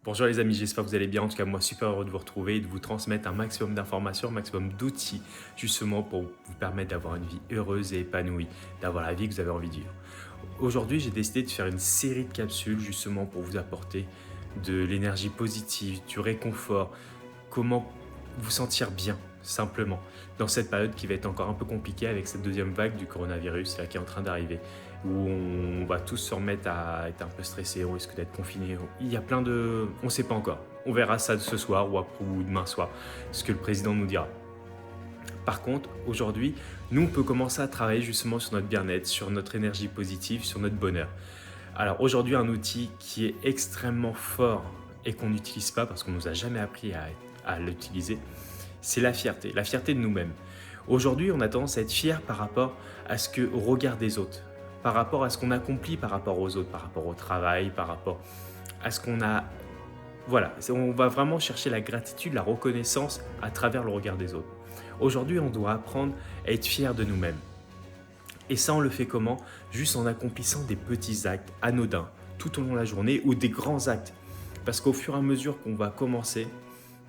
Bonjour les amis, j'espère que vous allez bien. En tout cas, moi, super heureux de vous retrouver et de vous transmettre un maximum d'informations, un maximum d'outils, justement pour vous permettre d'avoir une vie heureuse et épanouie, d'avoir la vie que vous avez envie de vivre. Aujourd'hui, j'ai décidé de faire une série de capsules, justement, pour vous apporter de l'énergie positive, du réconfort, comment vous sentir bien, simplement, dans cette période qui va être encore un peu compliquée avec cette deuxième vague du coronavirus là, qui est en train d'arriver, où on va tous se remettre à être un peu stressés, on risque d'être confinés. Il y a plein de... On ne sait pas encore. On verra ça ce soir ou demain soir, ce que le président nous dira. Par contre, aujourd'hui, nous, on peut commencer à travailler justement sur notre bien-être, sur notre énergie positive, sur notre bonheur. Alors aujourd'hui, un outil qui est extrêmement fort et qu'on n'utilise pas parce qu'on ne nous a jamais appris à l'utiliser, c'est la fierté de nous-mêmes. Aujourd'hui, on a tendance à être fier par rapport au regard des autres, par rapport à ce qu'on accomplit par rapport aux autres, par rapport au travail, par rapport à ce qu'on a. Voilà, on va vraiment chercher la gratitude, la reconnaissance à travers le regard des autres. Aujourd'hui, on doit apprendre à être fier de nous-mêmes. Et ça, on le fait comment? Juste en accomplissant des petits actes anodins tout au long de la journée ou des grands actes. Parce qu'au fur et à mesure qu'on va commencer,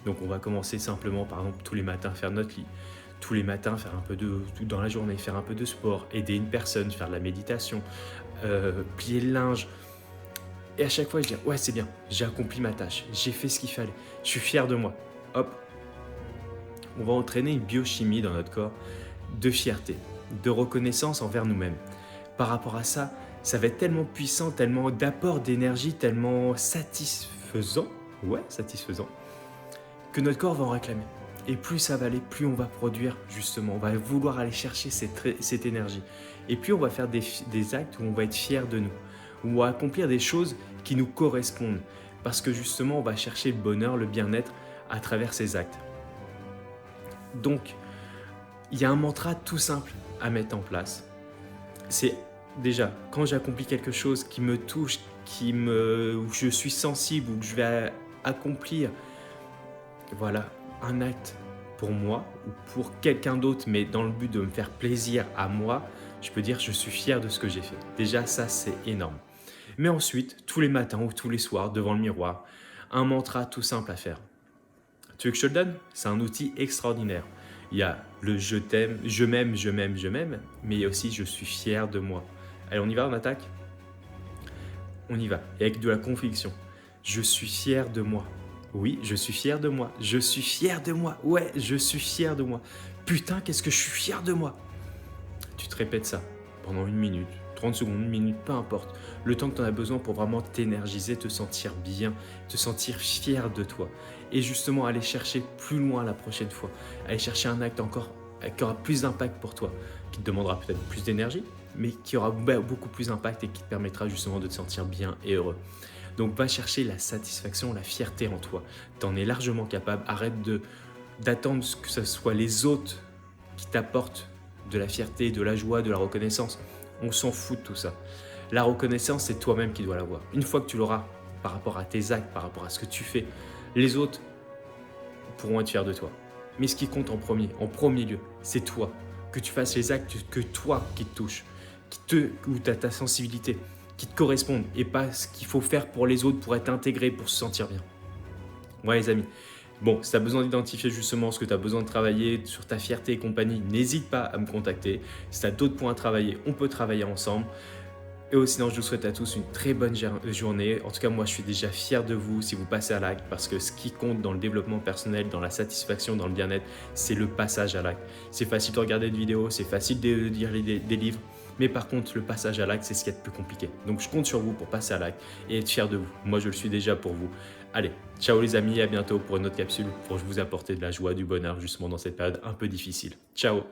donc on va commencer simplement par exemple tous les matins faire notre lit, tous les matins faire un peu dans la journée, faire un peu de sport, aider une personne, faire de la méditation, plier le linge. Et à chaque fois je dis ouais c'est bien, j'ai accompli ma tâche, j'ai fait ce qu'il fallait, je suis fier de moi. Hop, on va entraîner une biochimie dans notre corps de fierté, de reconnaissance envers nous-mêmes. Par rapport à ça, ça va être tellement puissant, tellement d'apport d'énergie, tellement satisfaisant, que notre corps va en réclamer. Et plus ça va aller, plus on va produire justement, on va vouloir aller chercher cette énergie. Et puis on va faire des actes où on va être fier de nous, où on va accomplir des choses qui nous correspondent. Parce que justement, on va chercher le bonheur, le bien-être à travers ces actes. Donc, il y a un mantra tout simple à mettre en place. C'est déjà, quand j'accomplis quelque chose qui me touche, où je suis sensible, où je vais accomplir, voilà, un acte pour moi ou pour quelqu'un d'autre, mais dans le but de me faire plaisir à moi, je peux dire que je suis fier de ce que j'ai fait. Déjà, ça, c'est énorme. Mais ensuite, tous les matins ou tous les soirs, devant le miroir, un mantra tout simple à faire. Tu veux que je te le donne? C'est un outil extraordinaire. Il y a le je t'aime, je m'aime, je m'aime, je m'aime, mais il y a aussi je suis fier de moi. Allez, on y va, on attaque? On y va, et avec de la conviction. Je suis fier de moi. Oui, je suis fier de moi. Je suis fier de moi. Ouais, je suis fier de moi. Putain, qu'est-ce que je suis fier de moi. Tu te répètes ça pendant 1 minute, 30 secondes, 1 minute, peu importe. Le temps que tu en as besoin pour vraiment t'énergiser, te sentir bien, te sentir fier de toi. Et justement, aller chercher plus loin la prochaine fois. Aller chercher un acte encore qui aura plus d'impact pour toi, qui te demandera peut-être plus d'énergie, mais qui aura beaucoup plus d'impact et qui te permettra justement de te sentir bien et heureux. Donc va chercher la satisfaction, la fierté en toi. Tu en es largement capable. Arrête d'attendre que ce soit les autres qui t'apportent de la fierté, de la joie, de la reconnaissance. On s'en fout de tout ça. La reconnaissance, c'est toi-même qui dois l'avoir. Une fois que tu l'auras par rapport à tes actes, par rapport à ce que tu fais, les autres pourront être fiers de toi. Mais ce qui compte en premier lieu, c'est toi. Que tu fasses les actes que toi qui te touchent, où tu as ta sensibilité, qui te correspondent et pas ce qu'il faut faire pour les autres pour être intégré, pour se sentir bien. Ouais les amis, bon, si tu as besoin d'identifier justement ce que tu as besoin de travailler sur ta fierté et compagnie, n'hésite pas à me contacter. Si tu as d'autres points à travailler, on peut travailler ensemble. Et sinon, je vous souhaite à tous une très bonne journée. En tout cas, moi, je suis déjà fier de vous si vous passez à l'acte parce que ce qui compte dans le développement personnel, dans la satisfaction, dans le bien-être, c'est le passage à l'acte. C'est facile de regarder des vidéos, c'est facile de lire des livres, mais par contre, le passage à l'acte, c'est ce qui est le plus compliqué. Donc, je compte sur vous pour passer à l'acte et être fier de vous. Moi, je le suis déjà pour vous. Allez, ciao les amis, à bientôt pour une autre capsule pour vous apporter de la joie, du bonheur justement dans cette période un peu difficile. Ciao!